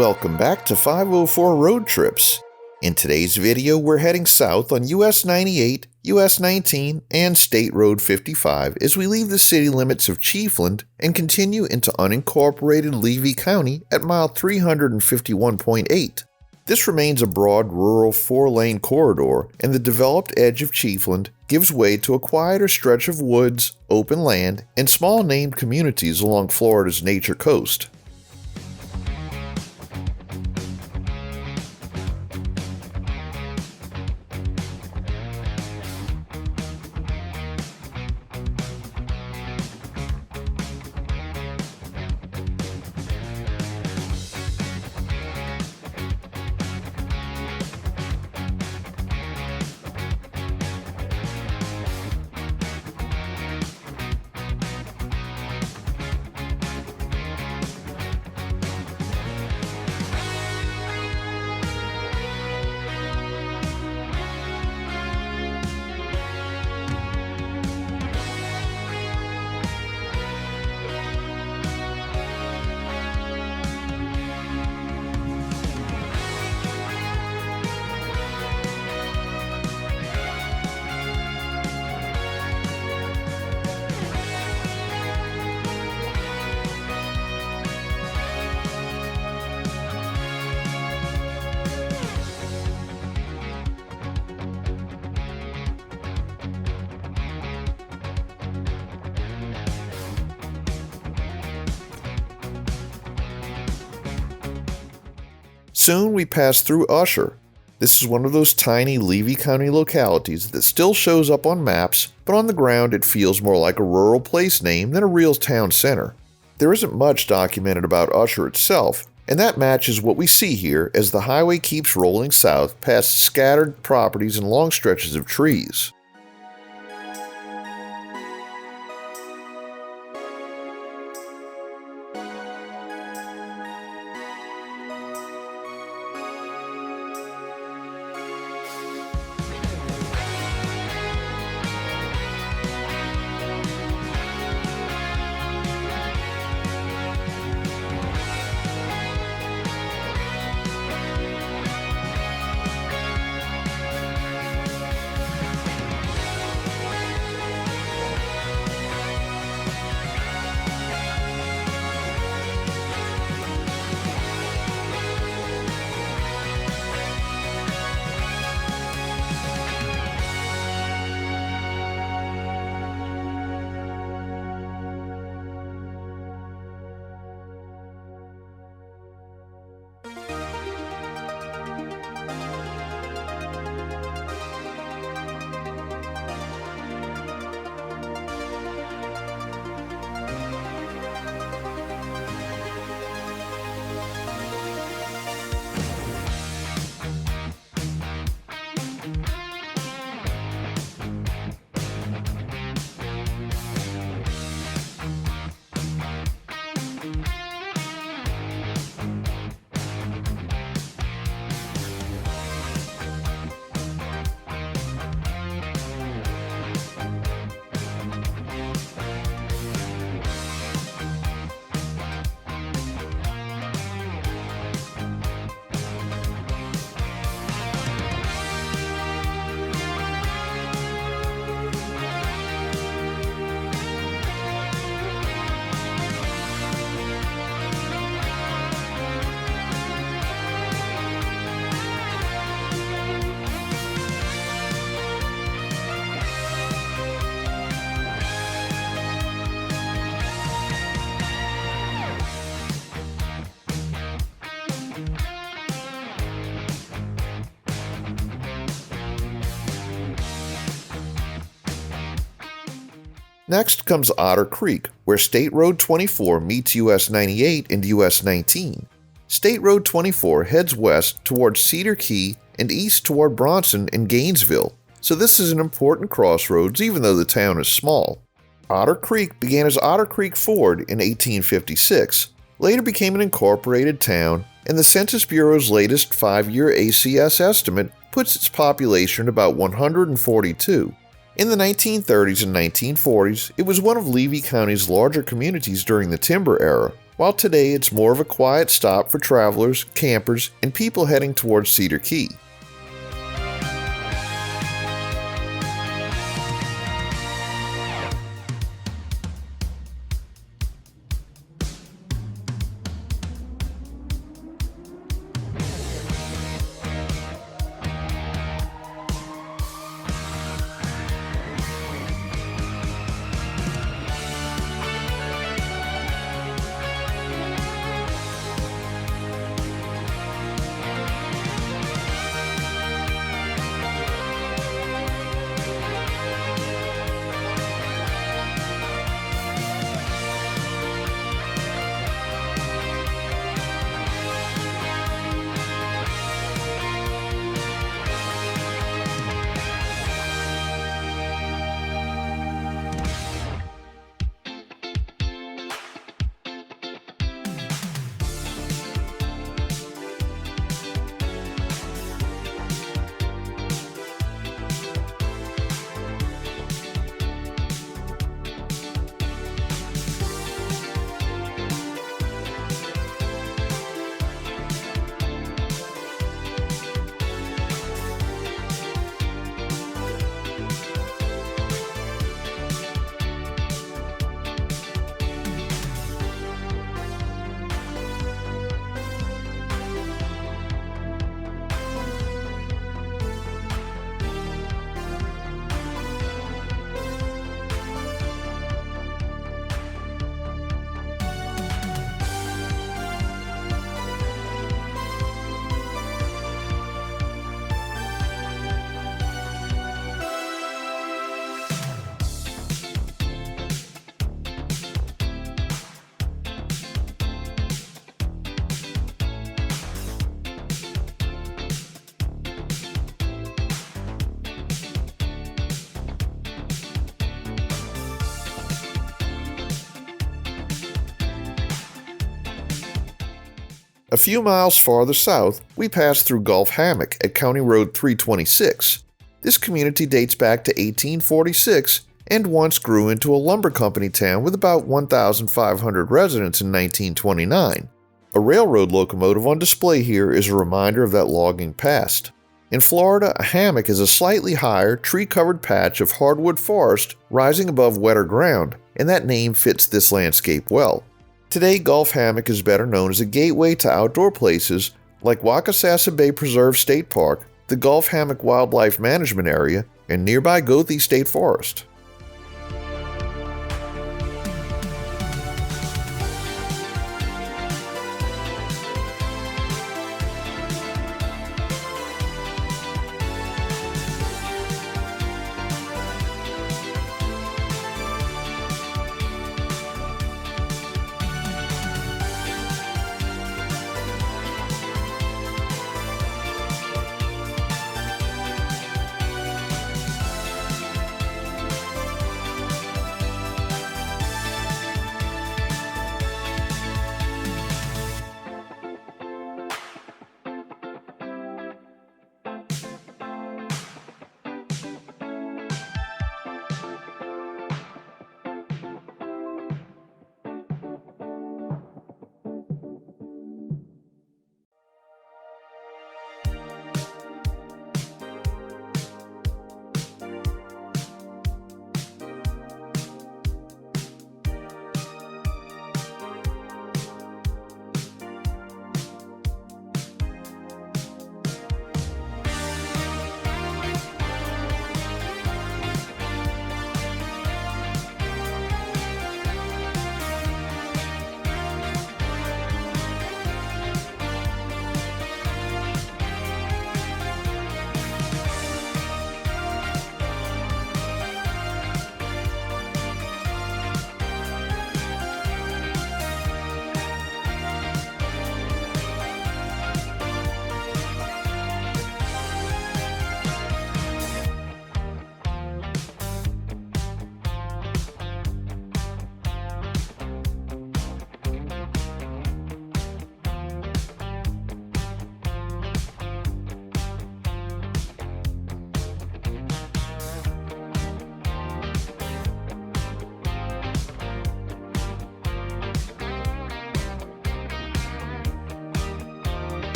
Welcome back to 504 Road Trips. In today's video, we're heading south on US-98, US-19, and State Road 55 as we leave the city limits of Chiefland and continue into unincorporated Levy County at mile 351.8. This remains a broad rural 4-lane corridor, and the developed edge of Chiefland gives way to a quieter stretch of woods, open land, and small named communities along Florida's nature coast. Soon we pass through Usher. This is one of those tiny Levy County localities that still shows up on maps, but on the ground it feels more like a rural place name than a real town center. There isn't much documented about Usher itself, and that matches what we see here as the highway keeps rolling south past scattered properties and long stretches of trees. Next comes Otter Creek, where State Road 24 meets US-98 and US-19. State Road 24 heads west toward Cedar Key and east toward Bronson and Gainesville, so this is an important crossroads even though the town is small. Otter Creek began as Otter Creek Ford in 1856, later became an incorporated town, and the Census Bureau's latest 5-year ACS estimate puts its population at about 142. In the 1930s and 1940s, it was one of Levy County's larger communities during the timber era, while today it's more of a quiet stop for travelers, campers, and people heading towards Cedar Key. A few miles farther south, we pass through Gulf Hammock at County Road 326. This community dates back to 1846 and once grew into a lumber company town with about 1,500 residents in 1929. A railroad locomotive on display here is a reminder of that logging past. In Florida, a hammock is a slightly higher, tree-covered patch of hardwood forest rising above wetter ground, and that name fits this landscape well. Today, Gulf Hammock is better known as a gateway to outdoor places like Waukesasa Bay Preserve State Park, the Gulf Hammock Wildlife Management Area, and nearby Goethe State Forest.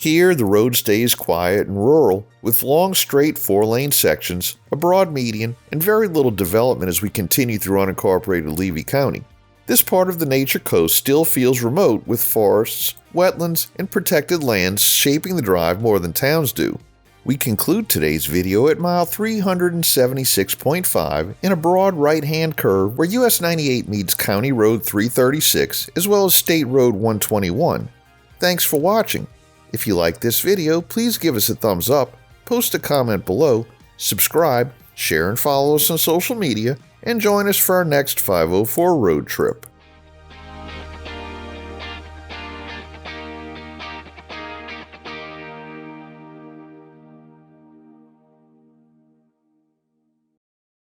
Here, the road stays quiet and rural, with long straight 4-lane sections, a broad median, and very little development as we continue through unincorporated Levy County. This part of the nature coast still feels remote, with forests, wetlands, and protected lands shaping the drive more than towns do. We conclude today's video at mile 376.5 in a broad right-hand curve where US-98 meets County Road 336 as well as State Road 121. Thanks for watching. If you like this video, please give us a thumbs up, post a comment below, subscribe, share and follow us on social media, and join us for our next 504 road trip.